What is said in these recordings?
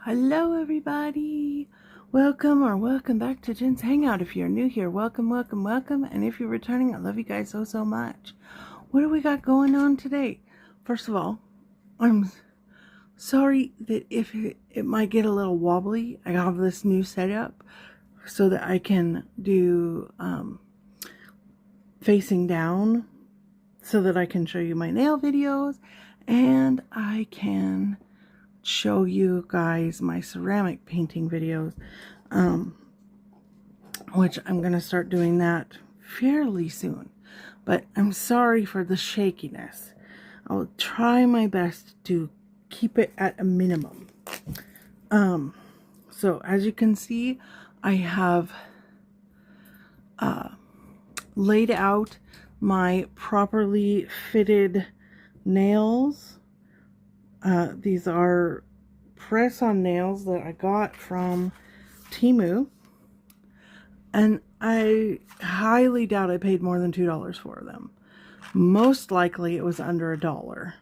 Hello everybody! Welcome back to Jen's Hangout. If you're new here, welcome. And if you're returning, I love you guys so much. What do we got going on today? First of all, I'm sorry that if it might get a little wobbly. I have this new setup so that I can do facing down so that I can show you my nail videos and I can show you guys my ceramic painting videos, which I'm going to start doing that fairly soon. But I'm sorry for the shakiness. I'll try my best to keep it at a minimum. So as you can see, I have laid out my properly fitted nails. These are press-on nails that I got from Temu, and I highly doubt I paid more than $2 for them. Most likely it was under $1.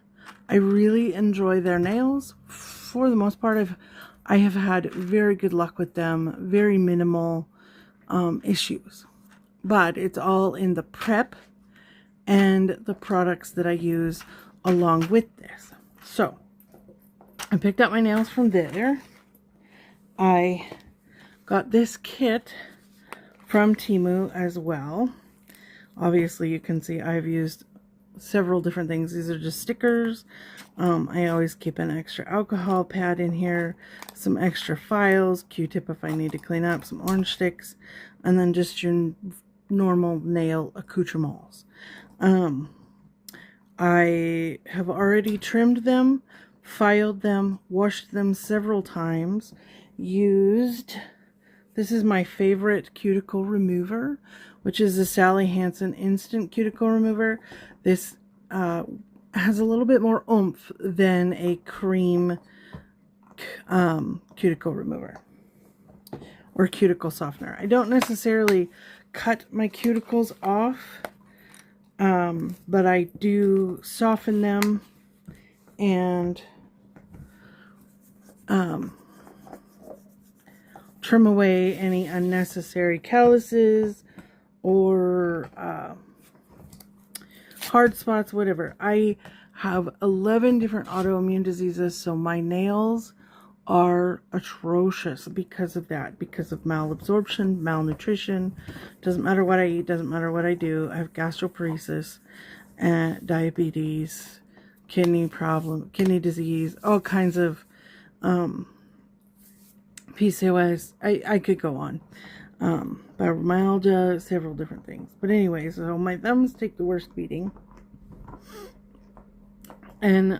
I really enjoy their nails. For the most part, I have had very good luck with them, very minimal issues, but it's all in the prep and the products that I use along with this. So I picked up my nails from there. I got this kit from Temu as well. Obviously you can see I've used several different things. These are just stickers. I always keep an extra alcohol pad in here, some extra files, Q-tip if I need to clean up, some orange sticks, and then just your normal nail accoutrements. I have already trimmed them, filed them, washed them several times, used, this is my favorite cuticle remover, which is the Sally Hansen Instant Cuticle Remover. This has a little bit more oomph than a cream cuticle remover or cuticle softener. I don't necessarily cut my cuticles off, but I do soften them and trim away any unnecessary calluses or hard spots, whatever. I have 11 different autoimmune diseases, so my nails are atrocious because of that, because of malabsorption, malnutrition. Doesn't matter what I eat, doesn't matter what I do. I have gastroparesis, and diabetes, kidney problem, kidney disease, all kinds of PCOS. I could go on. Fibromyalgia, several different things. But anyway, so my thumbs take the worst beating. And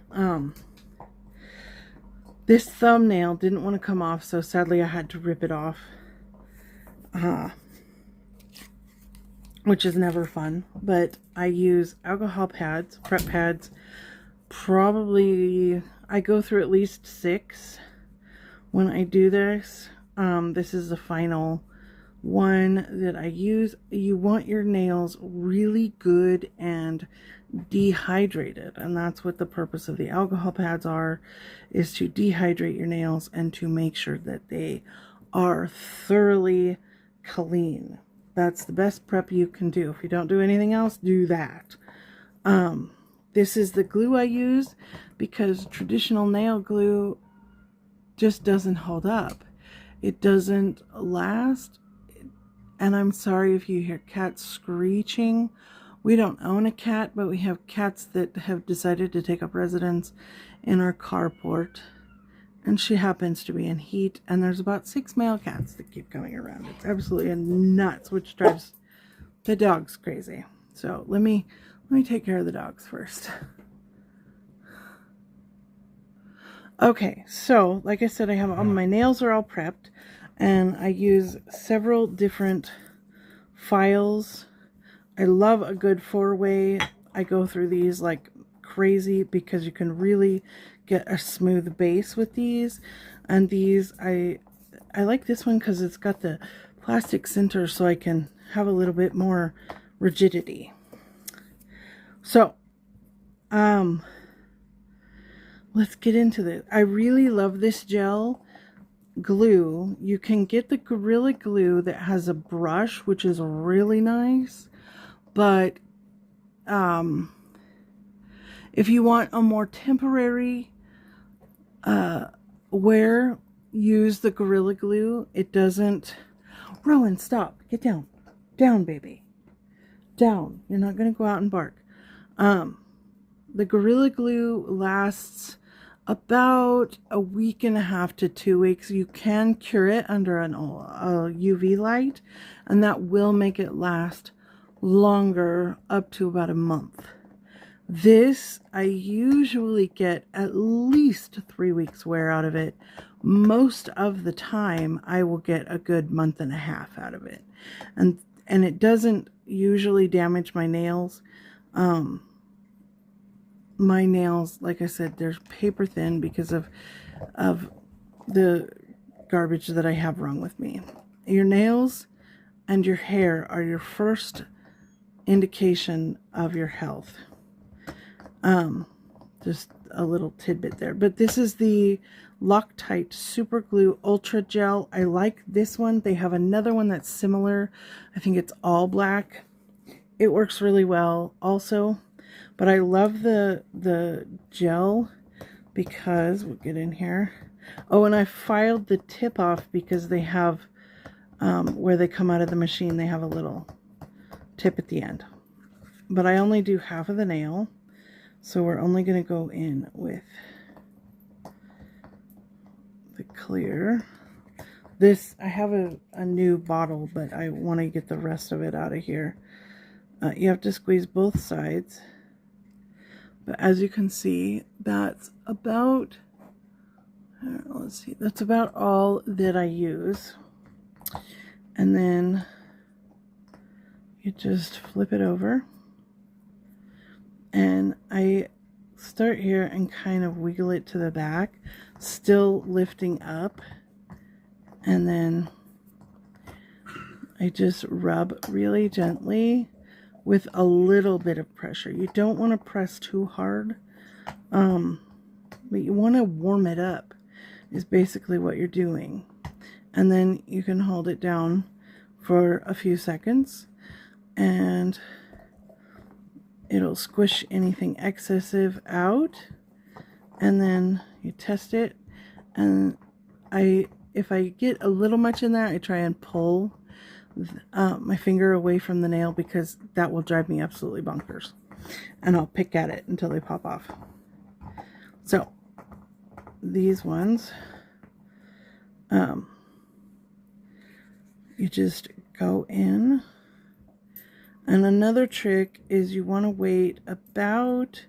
this thumbnail didn't want to come off, so sadly I had to rip it off. Which is never fun. But I use alcohol pads, prep pads. Probably, I go through at least 6 when I do this. This is the final one that I use. You want your nails really good and dehydrated, and that's what the purpose of the alcohol pads are, is to dehydrate your nails and to make sure that they are thoroughly clean. That's the best prep you can do. If you don't do anything else, do that. This is the glue I use because traditional nail glue just doesn't hold up. It doesn't last. And I'm sorry if you hear cats screeching. We don't own a cat, but we have cats that have decided to take up residence in our carport. And she happens to be in heat. And there's about 6 male cats that keep coming around. It's absolutely nuts, which drives the dogs crazy. So let me take care of the dogs first. Okay, so like I said, I have all my nails are all prepped, and I use several different files. I love a good 4-way. I go through these like crazy because you can really get a smooth base with these. And these, I like this one because it's got the plastic center, so I can have a little bit more rigidity. So, let's get into this. I really love this gel. glue, you can get the Gorilla Glue that has a brush, which is really nice. But if you want a more temporary wear, use the Gorilla Glue. It doesn't... Rowan, stop. Get down. Down, baby. Down. You're not going to go out and bark. The Gorilla Glue lasts about a week and a half to 2 weeks. You can cure it under a UV light, and that will make it last longer, up to about a month. This, I usually get at least 3 weeks wear out of it. Most of the time, I will get a good month and a half out of it. And it doesn't usually damage my nails. My nails, like I said, they're paper thin because of the garbage that I have wrong with me. Your nails and your hair are your first indication of your health. Just a little tidbit there. But this is the Loctite Super Glue Ultra Gel. I like this one. They have another one that's similar. I think it's all black. It works really well also. But I love the gel because, we'll get in here. Oh, and I filed the tip off because they have, where they come out of the machine, they have a little tip at the end. But I only do half of the nail. So we're only going to go in with the clear. This, I have a new bottle, but I want to get the rest of it out of here. You have to squeeze both sides. But as you can see, that's about, let's see, that's about all that I use. And then you just flip it over. And I start here and kind of wiggle it to the back, still lifting up. And then I just rub really gently with a little bit of pressure. You don't want to press too hard, but you want to warm it up is basically what you're doing. And then you can hold it down for a few seconds and it'll squish anything excessive out. And then you test it, and if I get a little much in there, I try and pull my finger away from the nail, because that will drive me absolutely bonkers, and I'll pick at it until they pop off. So these ones, you just go in, and another trick is you want to wait about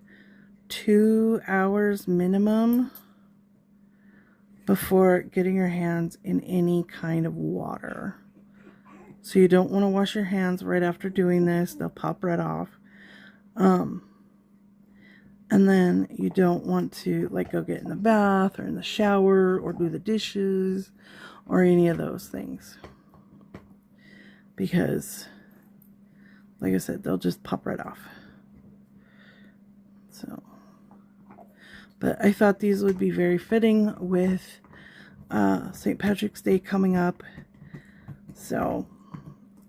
2 hours minimum before getting your hands in any kind of water. So you don't want to wash your hands right after doing this. They'll pop right off. And then you don't want to like go get in the bath or in the shower or do the dishes or any of those things. Because, like I said, they'll just pop right off. So, but I thought these would be very fitting with St. Patrick's Day coming up. So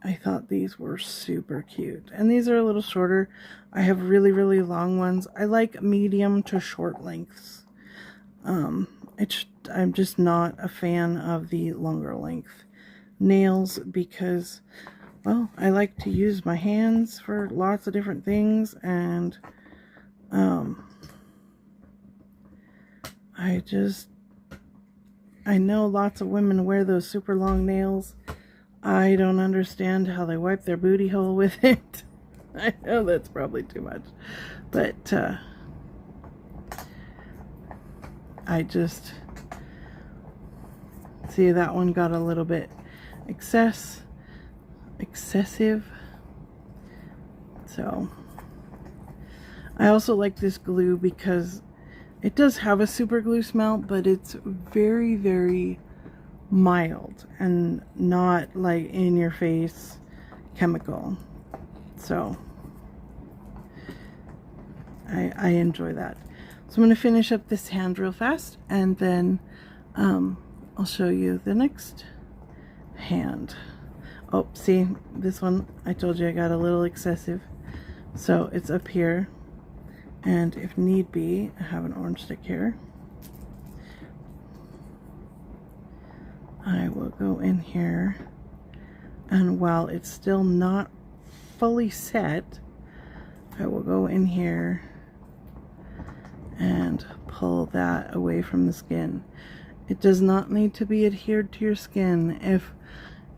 I thought these were super cute. And these are a little shorter. I have really, really long ones. I like medium to short lengths. I'm just not a fan of the longer length nails because, well, I like to use my hands for lots of different things, and I know lots of women wear those super long nails. I don't understand how they wipe their booty hole with it. I know that's probably too much, but I just see that one got a little bit excessive. So I also like this glue because it does have a super glue smell, but it's very, very mild and not like in your face chemical. So I enjoy that. So I'm going to finish up this hand real fast, and then I'll show you the next hand. Oh, see, this one, I told you I got a little excessive. So it's up here. And if need be, I have an orange stick here. I will go in here, and while it's still not fully set, I will go in here and pull that away from the skin. It does not need to be adhered to your skin. If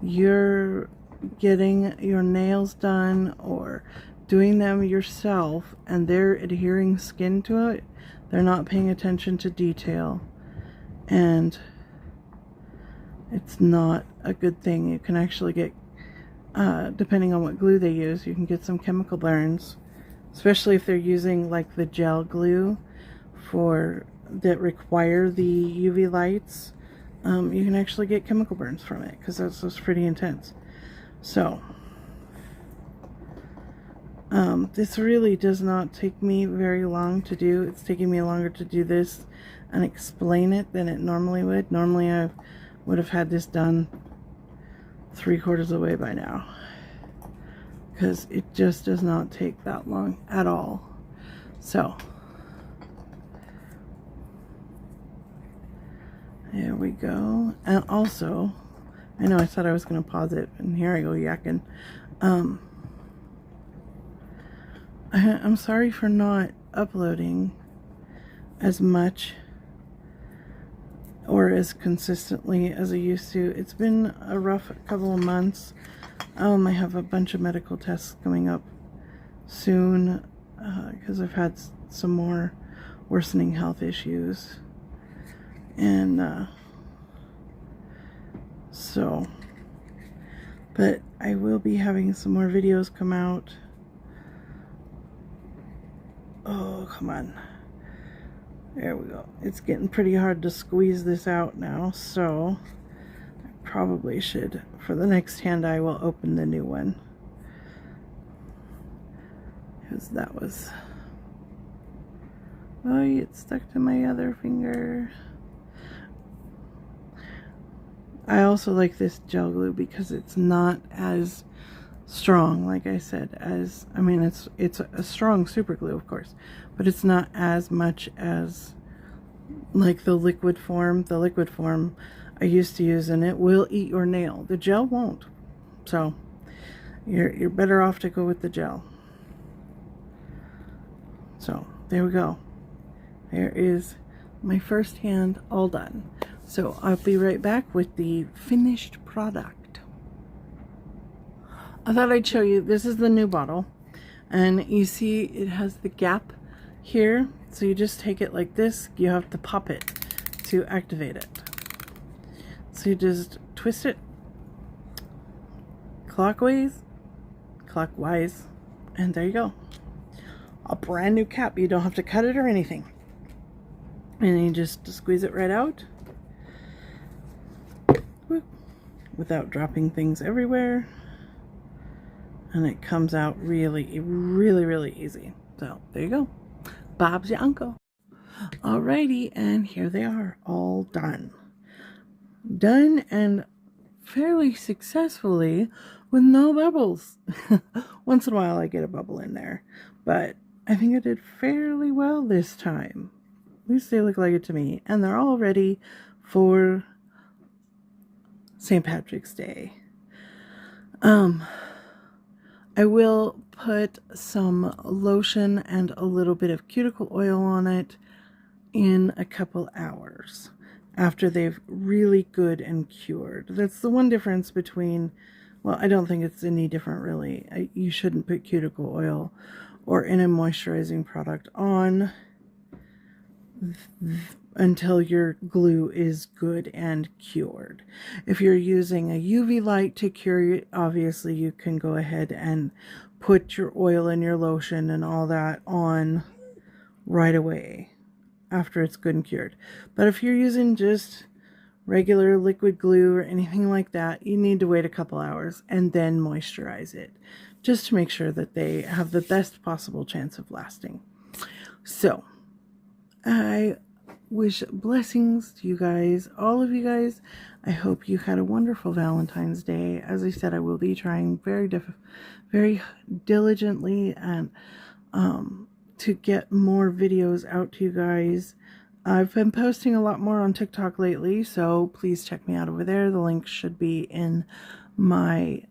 you're getting your nails done or doing them yourself and they're adhering skin to it, they're not paying attention to detail, and it's not a good thing. You can actually get, depending on what glue they use, you can get some chemical burns, especially if they're using like the gel glue for that require the UV lights. You can actually get chemical burns from it because that's just pretty intense. So this really does not take me very long to do. It's taking me longer to do this and explain it than it normally would. Normally I would have had this done 3/4 of the way by now, because it just does not take that long at all. So there we go. And also, I know I said I was going to pause it, and here I go yakking. I'm sorry for not uploading as much or as consistently as I used to. It's been a rough couple of months. I have a bunch of medical tests coming up soon because I've had some more worsening health issues. And so, but I will be having some more videos come out. Oh, come on. There we go. It's getting pretty hard to squeeze this out now, so I probably should, for the next hand, I will open the new one. Because that was... Oh, it stuck to my other finger. I also like this gel glue because it's not as strong, like I said, as, I mean, it's a strong super glue, of course, but it's not as much as like the liquid form. The liquid form I used to use, and it will eat your nail. The gel won't. So you're better off to go with the gel. So there we go. There is my first hand all done. So I'll be right back with the finished product. I thought I'd show you, this is the new bottle, and you see it has the gap here, so you just take it like this. You have to pop it to activate it. So you just twist it clockwise, and there you go. A brand new cap. You don't have to cut it or anything. And you just squeeze it right out without dropping things everywhere. And it comes out really, really, really easy. So there you go. Bob's your uncle. Alrighty, and here they are, all done. Done and fairly successfully with no bubbles. Once in a while I get a bubble in there, but I think I did fairly well this time. At least they look like it to me. And they're all ready for St. Patrick's Day. I will put some lotion and a little bit of cuticle oil on it in a couple hours after they've really good and cured. That's the one difference between, well, I don't think it's any different really. You shouldn't put cuticle oil or any moisturizing product on until your glue is good and cured. If you're using a UV light to cure it, obviously you can go ahead and put your oil and your lotion and all that on right away after it's good and cured. But if you're using just regular liquid glue or anything like that, you need to wait a couple hours and then moisturize it, just to make sure that they have the best possible chance of lasting. So I wish blessings to you guys, all of you guys. I hope you had a wonderful Valentine's Day. As I said, I will be trying very diligently and to get more videos out to you guys. I've been posting a lot more on TikTok lately, so please check me out over there. The link should be in my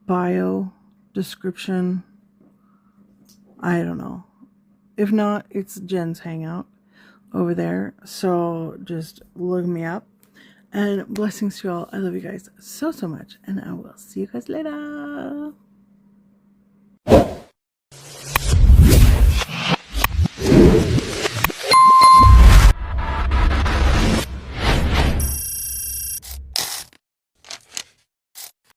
bio description. I don't know. If not, it's Jen's Hangout over there. So just look me up. And blessings to you all. I love you guys so much. And I will see you guys later.